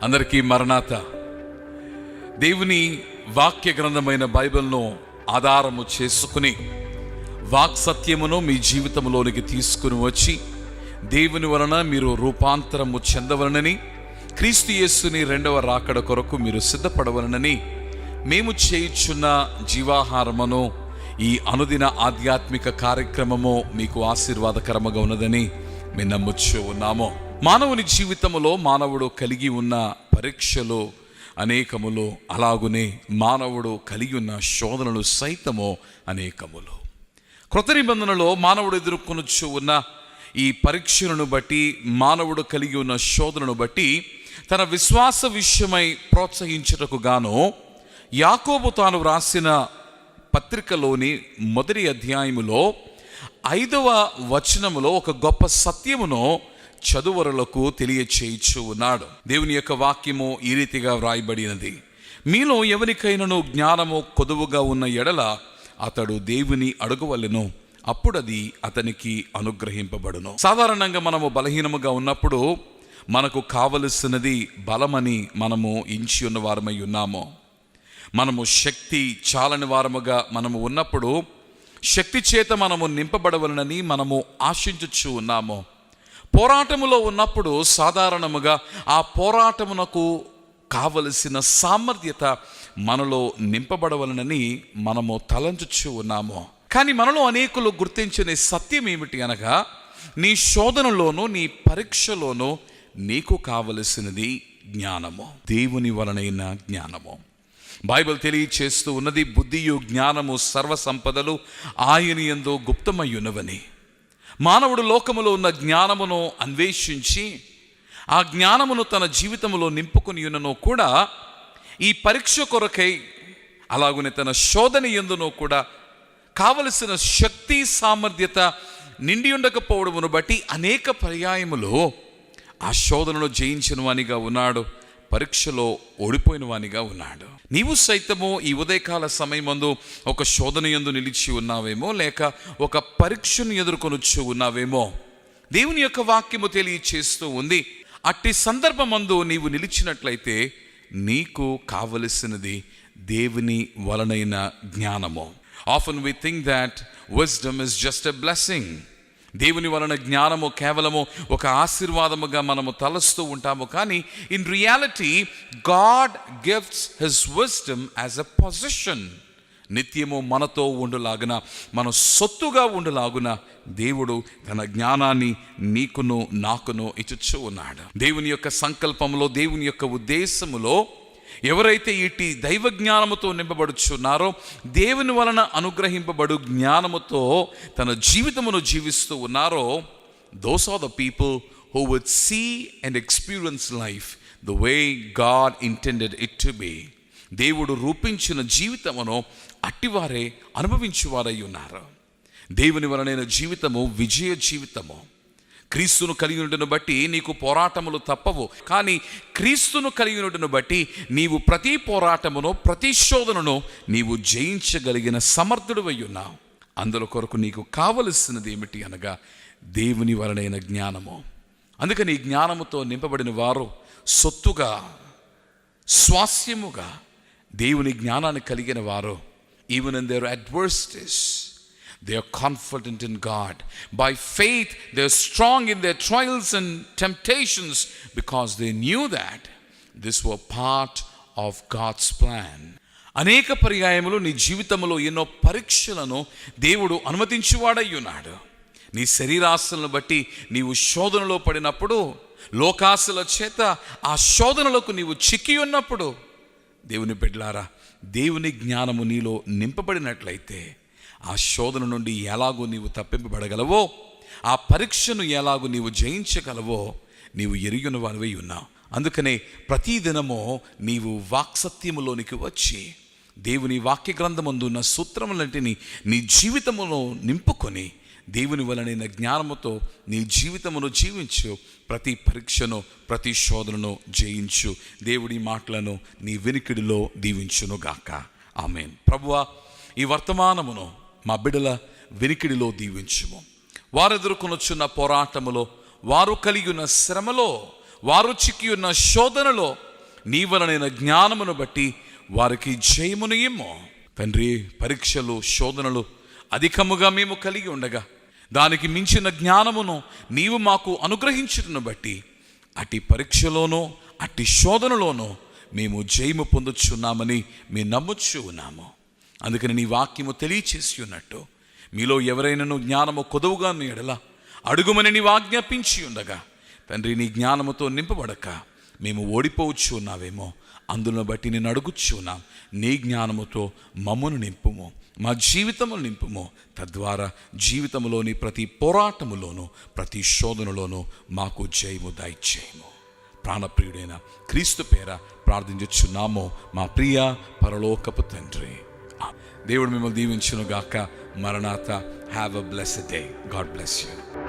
అందరికీ మరణాత. దేవుని వాక్య గ్రంథమైన బైబిల్ను ఆధారము చేసుకుని వాక్సత్యమును మీ జీవితంలోనికి తీసుకుని వచ్చి దేవుని వలన మీరు రూపాంతరము చెందవలనని, క్రీస్తు యేసుని రెండవ రాకడ కొరకు మీరు సిద్ధపడవలనని మేము చేయుచున్న జీవాహారమును, ఈ అనుదిన ఆధ్యాత్మిక కార్యక్రమము మీకు ఆశీర్వాదకరముగా ఉన్నదని మేము నమ్ముచూ ఉన్నాము. మానవుని జీవితంలో మానవుడు కలిగి ఉన్న పరీక్షలు అనేకములు, అలాగునే మానవుడు కలిగి ఉన్న శోధనలు సైతము అనేకములు. క్రొత్త నిబంధనలో మానవుడు ఎదుర్కొనొచ్చు ఉన్న ఈ పరీక్షలను బట్టి, మానవుడు కలిగి ఉన్న శోధనను బట్టి తన విశ్వాస విషయమై ప్రోత్సహించుటకు గాను యాకోబు తాను వ్రాసిన పత్రికలోని మొదటి అధ్యాయములో 5వ వచనములో ఒక గొప్ప సత్యమును చదువరులకు తెలియచేయచ్చు ఉన్నాడు. దేవుని యొక్క వాక్యము ఈ రీతిగా వ్రాయబడినది: మీలో ఎవరికైనాను జ్ఞానము కొదువుగా ఉన్న ఎడల అతడు దేవుని అడుగవలెను, అప్పుడది అతనికి అనుగ్రహింపబడును. సాధారణంగా మనము బలహీనముగా ఉన్నప్పుడు మనకు కావలసినది బలమని మనము ఎంచి ఉన్న వారమై ఉన్నాము. మనము శక్తి చాలని వారముగా మనము ఉన్నప్పుడు శక్తి చేత మనము నింపబడవలనని మనము ఆశించుచు ఉన్నాము. పోరాటములో ఉన్నప్పుడు సాధారణముగా ఆ పోరాటమునకు కావలసిన సామర్థ్యత మనలో నింపబడవలనని మనము తలంచుచు ఉన్నాము. కానీ మనలో అనేకులు గుర్తించిన సత్యం ఏమిటి అనగా, నీ శోధనలోనూ నీ పరీక్షలోనూ నీకు కావలసినది జ్ఞానము, దేవుని వలనైన జ్ఞానము. బైబిల్ తెలియచేస్తూ ఉన్నది, బుద్ధియు జ్ఞానము సర్వ సంపదలు ఆయన యందు గుప్తమయ్యున్నవని. మానవుడు లోకములో ఉన్న జ్ఞానమును అన్వేషించి ఆ జ్ఞానమును తన జీవితంలో నింపుకొని ఉన్నను కూడా ఈ పరీక్ష కొరకై, అలాగునే తన శోధన యందును కూడా కావలసిన శక్తి సామర్థ్యత నిండి ఉండకపోవడమును బట్టి అనేక పర్యాయములు ఆ శోధనను జయించిన వానిగా ఉన్నాడు, పరీక్షలో ఓడిపోయిన వానిగా ఉన్నాడు. నీవు సైతము ఈ ఉదయకాల సమయమందు ఒక శోధన యందు నిలిచి ఉన్నావేమో, లేక ఒక పరీక్షను ఎదుర్కొనొచ్చు ఉన్నావేమో. దేవుని యొక్క వాక్యము తెలియచేస్తూ ఉంది, అట్టి సందర్భమందు నీవు నిలిచినట్లయితే నీకు కావలసినది దేవుని వలనైన జ్ఞానము. Often we think that wisdom is just a blessing. దేవుని వలన జ్ఞానము కేవలము ఒక ఆశీర్వాదముగా మనము తలస్తూ ఉంటాము. కానీ in reality God gives his wisdom as a position. నిత్యము మనతో ఉండులాగున, మన సొత్తుగా ఉండులాగున దేవుడు తన జ్ఞానాన్ని నీకును నాకును ఇచ్చుచూ ఉన్నాడు. దేవుని యొక్క సంకల్పములో, దేవుని యొక్క ఉద్దేశములో ఎవరైతే ఇట్టి దైవ జ్ఞానముతో నింపబడుచున్నారో, దేవుని వలన అనుగ్రహింపబడు జ్ఞానముతో తన జీవితమును జీవిస్తూ ఉన్నారో, those are the people who would see and experience life the way God intended it to be. దేవుడు రూపించిన జీవితమును అట్టివారే అనుభవించువారై ఉన్నారు. దేవుని వలనైన జీవితము విజయ జీవితము. క్రీస్తును కలిగి ఉండటను బట్టి నీకు పోరాటములు తప్పవు. కానీ క్రీస్తును కలిగి ఉండటను బట్టి నీవు ప్రతి పోరాటమును, ప్రతి శోధనను నీవు జయించగలిగిన సమర్థుడివై ఉన్నావు. అందులో కొరకు నీకు కావలసినది ఏమిటి అనగా దేవుని వలనైన జ్ఞానము. అందుకని ఈ జ్ఞానముతో నింపబడిన వారు సొత్తుగా, స్వాస్యముగా దేవుని జ్ఞానాన్ని కలిగిన వారు, even in there adversities they are confident in God. By faith they are strong in their trials and temptations, because they knew that this were part of God's plan. అనేక పర్యాయములు నీ జీవితంలో ఎన్నో పరీక్షలను దేవుడు అనుమతించువాడై ఉన్నాడు. నీ శరీరాశలను బట్టి నీవు శోధనలో పడినప్పుడు, లోకాశల చేత ఆ శోధనలకు నీవు చిక్కి ఉన్నప్పుడు, దేవుని బిడ్డలారా, దేవుని జ్ఞానము నీలో నింపబడినట్లయితే ఆ శోధన నుండి ఎలాగో నీవు తప్పింపబడగలవో, ఆ పరీక్షను ఎలాగో నీవు జయించగలవో నీవు ఎరిగిన వానివై ఉన్నావు. అందుకనే ప్రతిదినము నీవు వాక్సత్యములోనికి వచ్చి దేవుని వాక్య గ్రంథమందు ఉన్న సూత్రములంటిని నీ జీవితములో నింపుకొని దేవుని వలనైన జ్ఞానముతో నీ జీవితమును జీవించు. ప్రతి పరీక్షను, ప్రతి శోధనను జయించు. దేవుడి మాటలను నీ వినికిడిలో దీవించునుగాక. ఆమేన్. ప్రభువా, ఈ వర్తమానమును మా బిడ్డల వినికిడిలో దీవించుము. వారు ఎదుర్కొనొచ్చున్న పోరాటములో, వారు కలిగి ఉన్న శ్రమలో, వారు చిక్కి ఉన్న శోధనలో నీ వలనైన జ్ఞానమును బట్టి వారికి జయమును ఇమ్ము. తండ్రి, పరీక్షలు శోధనలు అధికముగా మేము కలిగి ఉండగా దానికి మించిన జ్ఞానమును నీవు మాకు అనుగ్రహించుటను బట్టి అట్టి పరీక్షలోనూ అట్టి శోధనలోనూ మేము జయము పొందుచున్నామని మేము నమ్ముచు ఉన్నాము. అందుకని నీ వాక్యము తెలియచేసి ఉన్నట్టు మీలో ఎవరైనాను జ్ఞానము కొదువుగా ఎడల అడుగుమని నీవు ఆజ్ఞాపించి ఉండగా తండ్రి, నీ జ్ఞానముతో నింపబడక మేము ఓడిపోవచ్చు ఉన్నావేమో, అందును బట్టి నేను అడుగుచున్నాం. నీ జ్ఞానముతో మమ్మను నింపుము, మా జీవితములు నింపుము. తద్వారా జీవితంలోని ప్రతి పోరాటములోనూ ప్రతి శోధనలోనూ మాకు జయము దయచేయము. ప్రాణప్రియుడైన క్రీస్తు పేర ప్రార్థించుచున్నాము మా ప్రియ పరలోకపు తండ్రి. దేవుడు మిమ్మల్ని దీవించును గాక. మరణాత. Have a blessed day. God bless you.